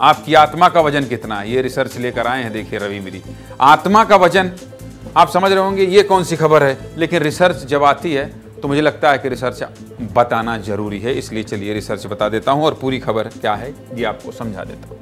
आपकी आत्मा का वजन कितना है, ये रिसर्च लेकर आए हैं। देखिए रवि मेरी, आत्मा का वजन, आप समझ रहे होंगे ये कौन सी खबर है, लेकिन रिसर्च जब आती है तो मुझे लगता है कि रिसर्च बताना जरूरी है, इसलिए चलिए रिसर्च बता देता हूं और पूरी खबर क्या है ये आपको समझा देता हूं।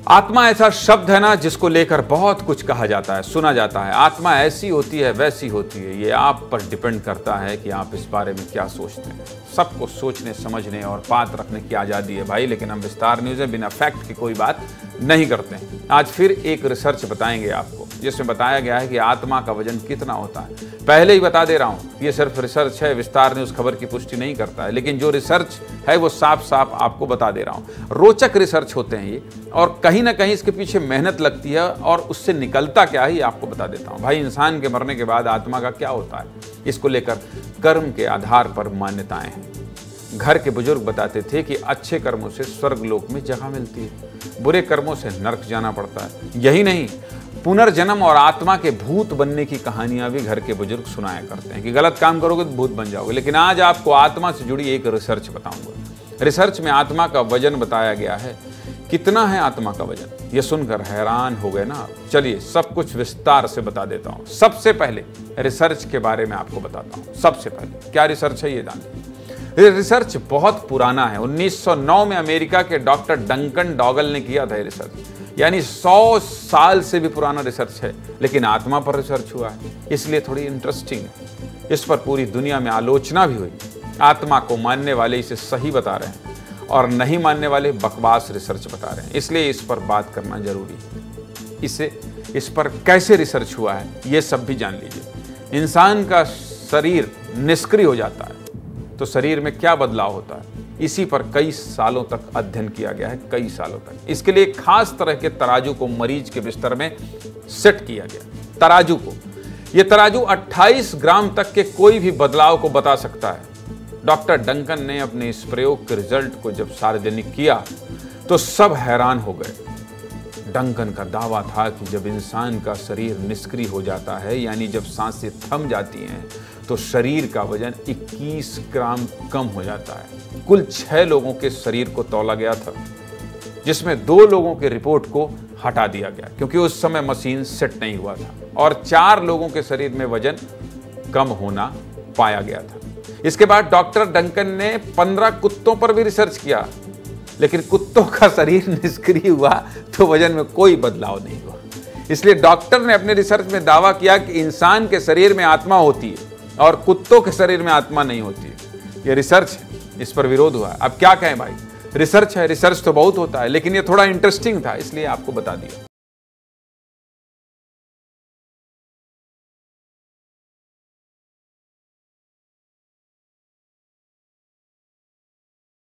आत्मा ऐसा शब्द है ना जिसको लेकर बहुत कुछ कहा जाता है, सुना जाता है। आत्मा ऐसी होती है, वैसी होती है, ये आप पर डिपेंड करता है कि आप इस बारे में क्या सोचते हैं। सबको सोचने, समझने और बात रखने की आज़ादी है भाई, लेकिन हम विस्तार न्यूज़ में बिना फैक्ट की कोई बात नहीं करते हैं। आज फिर एक रिसर्च बताएंगे आपको जिसमें बताया गया है कि आत्मा का वजन कितना होता है। पहले ही बता दे रहा हूँ, ये सिर्फ रिसर्च है, विस्तार न्यूज़ खबर की पुष्टि नहीं करता है, लेकिन जो रिसर्च है वो साफ साफ आपको बता दे रहा हूँ। रोचक रिसर्च होते हैं ये, और कहीं ना कहीं इसके पीछे मेहनत लगती है, और उससे निकलता क्या है ये आपको बता देता हूँ। भाई, इंसान के मरने के बाद आत्मा का क्या होता है, इसको लेकर कर्म के आधार पर मान्यताएं हैं। घर के बुजुर्ग बताते थे कि अच्छे कर्मों से स्वर्ग लोक में जगह मिलती है, बुरे कर्मों से नरक जाना पड़ता है। यही नहीं, पुनर्जन्म और आत्मा के भूत बनने की कहानियां भी घर के बुजुर्ग सुनाया करते हैं कि गलत काम करोगे तो भूत बन जाओगे। लेकिन आज आपको आत्मा से जुड़ी एक रिसर्च बताऊंगा। रिसर्च में आत्मा का वजन बताया गया है। कितना है आत्मा का वजन, ये सुनकर हैरान हो गए ना आप। चलिए सब कुछ विस्तार से बता देता हूं। सबसे पहले रिसर्च के बारे में आपको बताता हूं। सबसे पहले क्या रिसर्च है ये जान लीजिए। रिसर्च बहुत पुराना है। 1909 में अमेरिका के डॉक्टर डंकन डॉगल ने किया था रिसर्च, यानी 100 साल से भी पुराना रिसर्च है। लेकिन आत्मा पर रिसर्च हुआ है, इसलिए थोड़ी इंटरेस्टिंग है। इस पर पूरी दुनिया में आलोचना भी हुई। आत्मा को मानने वाले इसे सही बता रहे हैं और नहीं मानने वाले बकवास रिसर्च बता रहे हैं, इसलिए इस पर बात करना जरूरी है। इस पर कैसे रिसर्च हुआ है ये सब भी जान लीजिए। इंसान का शरीर निष्क्रिय हो जाता है तो शरीर में क्या बदलाव होता है, इसी पर कई सालों तक अध्ययन किया गया है, कई सालों तक। इसके लिए खास तरह के तराजू को मरीज के बिस्तर में सेट किया गया। तराजू को, यह तराजू 28 ग्राम तक के कोई भी बदलाव को बता सकता है। डॉक्टर डंकन ने अपने इस प्रयोग के रिजल्ट को जब सार्वजनिक किया तो सब हैरान हो गए। डंकन का दावा था कि जब इंसान का शरीर निष्क्रिय हो जाता है, यानी जब सांसें थम जाती हैं, तो शरीर का वजन 21 ग्राम कम हो जाता है। कुल 6 लोगों के शरीर को तौला गया था, जिसमें 2 लोगों की रिपोर्ट को हटा दिया गया क्योंकि उस समय मशीन सेट नहीं हुआ था, और 4 लोगों के शरीर में वजन कम होना पाया गया था। इसके बाद डॉक्टर डंकन ने 15 कुत्तों पर भी रिसर्च किया, लेकिन कुत्तों का शरीर निष्क्रिय हुआ तो वजन में कोई बदलाव नहीं हुआ। इसलिए डॉक्टर ने अपने रिसर्च में दावा किया कि इंसान के शरीर में आत्मा होती है और कुत्तों के शरीर में आत्मा नहीं होती है। यह रिसर्च है, इस पर विरोध हुआ। अब क्या कहें भाई, रिसर्च है, रिसर्च तो बहुत होता है, लेकिन ये थोड़ा इंटरेस्टिंग था इसलिए आपको बता दिया।